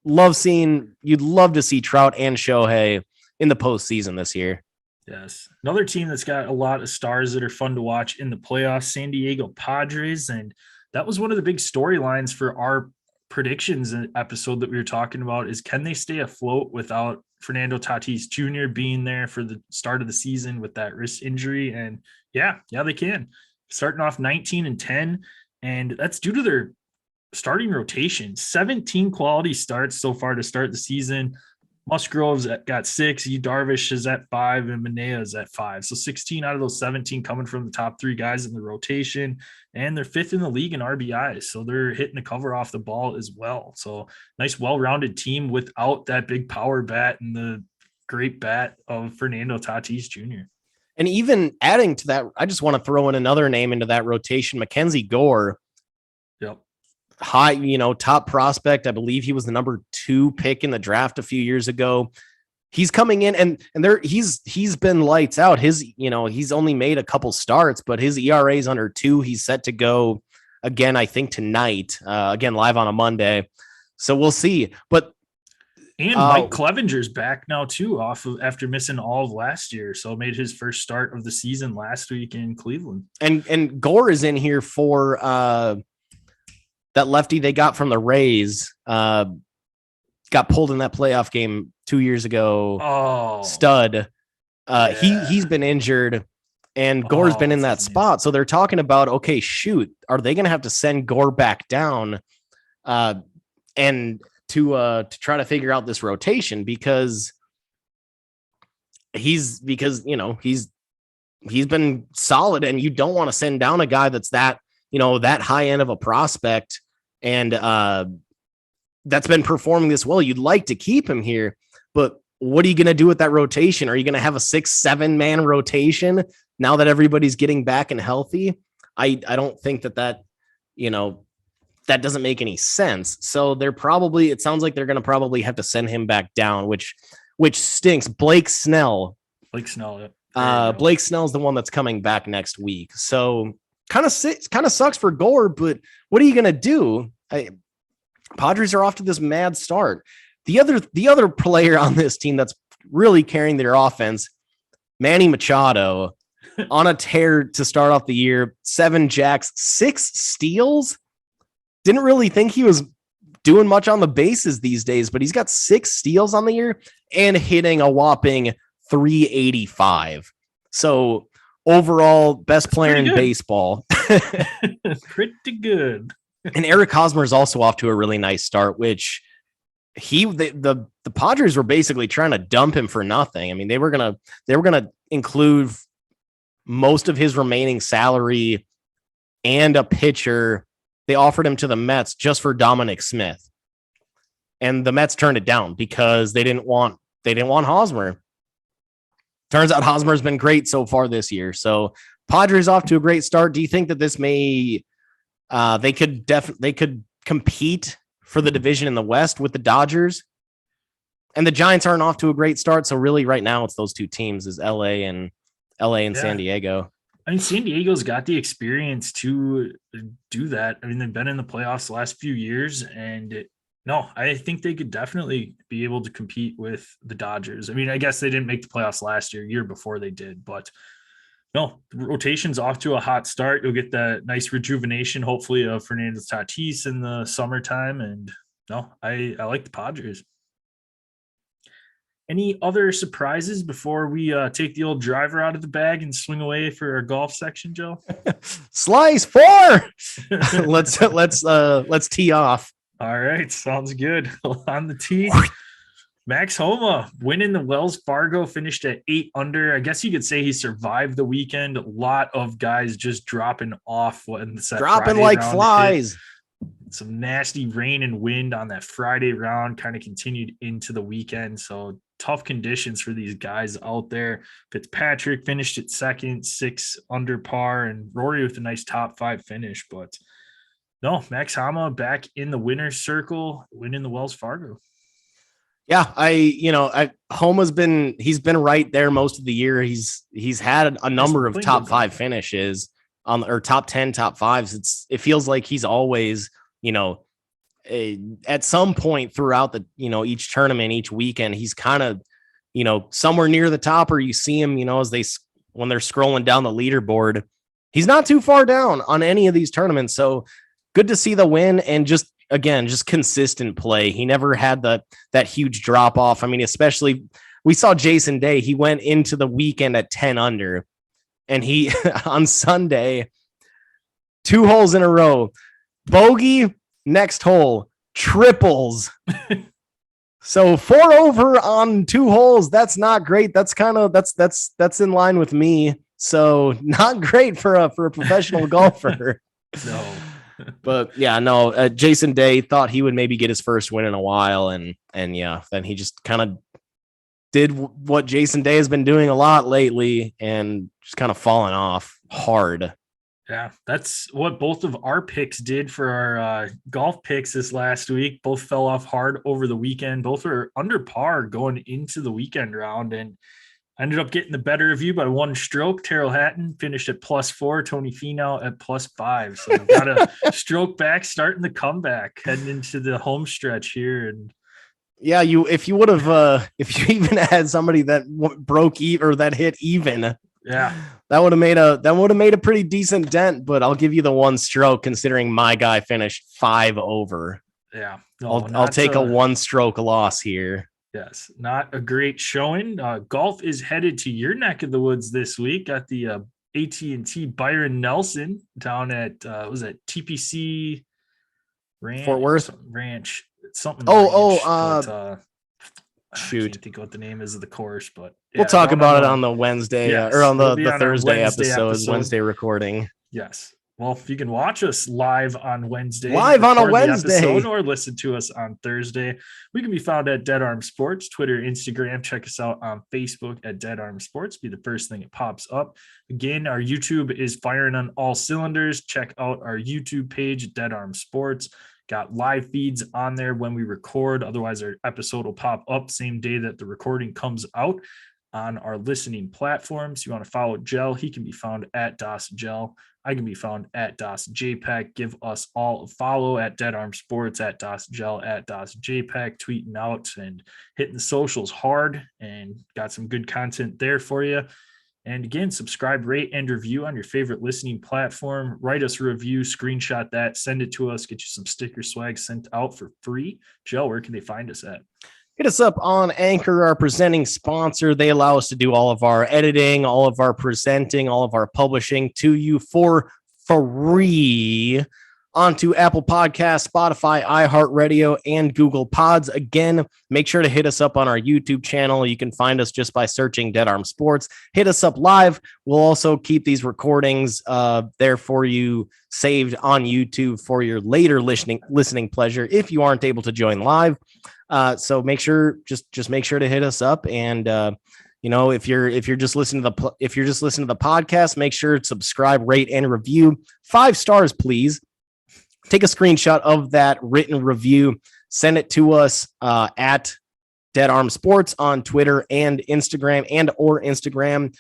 You'd love to see Trout and Shohei in the postseason this year. Yes. Another team that's got a lot of stars that are fun to watch in the playoffs, San Diego Padres. And that was one of the big storylines for our predictions episode that we were talking about is, can they stay afloat without Fernando Tatis Jr. being there for the start of the season with that wrist injury? And yeah, they can. Starting off 19-10, and that's due to their starting rotation. 17 quality starts so far to start the season. Musgrove's got 6, Yu Darvish is at 5, and Manea is at 5. So 16 out of those 17 coming from the top 3 guys in the rotation, and they're 5th in the league in RBIs. So they're hitting the cover off the ball as well. So nice, well-rounded team without that big power bat and the great bat of Fernando Tatis Jr. And even adding to that, I just want to throw in another name into that rotation, Mackenzie Gore. Yep. High, top prospect. I believe he was the number 2 pick in the draft a few years ago. He's coming in and he's been lights out. He's only made a couple starts, but his ERA is under 2. He's set to go again, I think tonight, again, live on a Monday. So we'll see. But Mike Clevenger's back now too, after missing all of last year. So made his first start of the season last week in Cleveland. And Gore is in here for that lefty they got from the Rays, got pulled in that playoff game 2 years ago. Oh, Stud. He's been injured, and Gore's been in that spot. So they're talking about, okay, shoot, are they going to have to send Gore back down, and to try to figure out this rotation because he's been solid, and you don't want to send down a guy that's that high end of a prospect and that's been performing this well. You'd like to keep him here, but what are you going to do with that rotation? Are you going to have a 6-7 man rotation now that everybody's getting back and healthy? I don't think that that doesn't make any sense. So it sounds like they're going to probably have to send him back down, which stinks. Blake Snell. Yeah. Blake Snell's the one that's coming back next week. So kind of sucks for Gore, but what are you going to do? Padres are off to this mad start. The other player on this team that's really carrying their offense, Manny Machado, on a tear to start off the year, 7 jacks, 6 steals. Didn't really think he was doing much on the bases these days, but he's got 6 steals on the year and hitting a whopping 385. So overall, best player in baseball. Pretty good. And Eric Hosmer is also off to a really nice start, which the Padres were basically trying to dump him for nothing. I mean, they were gonna include most of his remaining salary and a pitcher. They offered him to the Mets just for Dominic Smith, and the Mets turned it down because they didn't want Hosmer. Turns out Hosmer's been great so far this year. So Padres off to a great start. Do you think that this may they could compete for the division in the West with the Dodgers? And the Giants aren't off to a great start. So really right now it's those 2 teams, is LA and San Diego. I mean, San Diego's got the experience to do that. I mean, they've been in the playoffs the last few years, and I think they could definitely be able to compete with the Dodgers. I mean, I guess they didn't make the playoffs last year before they did, but no, the rotation's off to a hot start. You'll get that nice rejuvenation, hopefully, of Fernando Tatis in the summertime. And I like the Padres. Any other surprises before we take the old driver out of the bag and swing away for our golf section, Joe? Slice 4. Let's tee off. All right, sounds good. On the tee, Max Homa winning the Wells Fargo, finished at 8 under. I guess you could say he survived the weekend. A lot of guys just dropping off when that Dropping Friday like round flies. hit. Some nasty rain and wind on that Friday round kind of continued into the weekend. So tough conditions for these guys out there. Fitzpatrick finished at second, 6 under par, and Rory with a nice top 5 finish. But no, Max Homa back in the winner's circle, winning the Wells Fargo. Yeah, Homa's he's been right there most of the year. He's had a number of top 5 finishes or top 10, top 5s. It feels like he's always, at some point throughout the, each tournament, each weekend, he's kind of, somewhere near the top, or you see him, when they're scrolling down the leaderboard, he's not too far down on any of these tournaments. So good to see the win, and just consistent play. He never had that huge drop off. I mean, especially we saw Jason Day. He went into the weekend at 10 under, and he on Sunday, 2 holes in a row, bogey, next hole, triples. So 4 over on 2 holes. That's not great. That's that's in line with me. So not great for a professional golfer. No. But yeah, no, Jason Day thought he would maybe get his first win in a while. And yeah, then he just kind of did what Jason Day has been doing a lot lately and just kind of falling off hard. Yeah, that's what both of our picks did for our golf picks this last week. Both fell off hard over the weekend. Both are under par going into the weekend round, and I ended up getting the better of you by 1 stroke. Terrell Hatton finished at +4, Tony Finau at +5. So I've got a stroke back, starting the comeback, heading into the home stretch here. And yeah, if you even had somebody that broke even or that hit even, yeah, that would have made a pretty decent dent. But I'll give you the 1 stroke, considering my guy finished 5 over. Yeah, no, I'll take a 1 stroke loss here. Yes, not a great showing. Golf is headed to your neck of the woods this week at the AT&T Byron Nelson down at was it TPC Ranch, Fort Worth Ranch, something. Shoot, I can't think what the name is of the course, but yeah, we'll talk about it on the Wednesday or on the Thursday episode, Wednesday recording. Yes. Well, if you can watch us live on Wednesday, on a Wednesday, or listen to us on Thursday, we can be found at Dead Arm Sports, Twitter, Instagram. Check us out on Facebook at Dead Arm Sports. Be the first thing that pops up. Again, our YouTube is firing on all cylinders. Check out our YouTube page, Dead Arm Sports. Got live feeds on there when we record. Otherwise, our episode will pop up same day that the recording comes out on our listening platforms. You want to follow Gel, he can be found at DOS Gel. I can be found at DOS JPEC. Give us all a follow at Dead Arm Sports, at DOS Gel, at DOS JPEC, tweeting out and hitting the socials hard, and got some good content there for you. And again, subscribe, rate, and review on your favorite listening platform. Write us a review, screenshot that, send it to us, get you some sticker swag sent out for free. Gel, where can they find us at? Hit us up on Anchor, our presenting sponsor. They allow us to do all of our editing, all of our presenting, all of our publishing to you for free onto Apple Podcasts, Spotify, iHeartRadio, and Google Pods. Again, make sure to hit us up on our YouTube channel. You can find us just by searching Dead Arm Sports. Hit us up live. We'll also keep these recordings there for you, saved on YouTube for your later listening pleasure if you aren't able to join live. So make sure, just make sure to hit us up. And if you're just listening to the podcast, make sure to subscribe, rate, and review. 5 stars, please. Take a screenshot of that written review, send it to us at Dead Arm Sports on Twitter and Instagram or Instagram.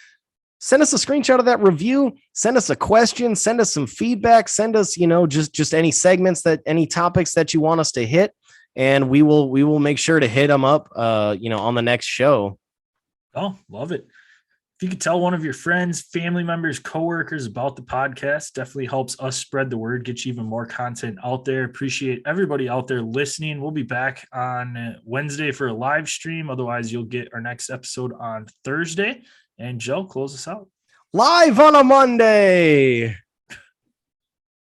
Send us a screenshot of that review. Send us a question. Send us some feedback. Send us, just any segments any topics that you want us to hit, and we will make sure to hit them up, on the next show. Oh, love it. If you could tell one of your friends, family members, coworkers about the podcast, definitely helps us spread the word, get you even more content out there. Appreciate everybody out there listening. We'll be back on Wednesday for a live stream. Otherwise, you'll get our next episode on Thursday. And Joe, close us out. Live on a Monday.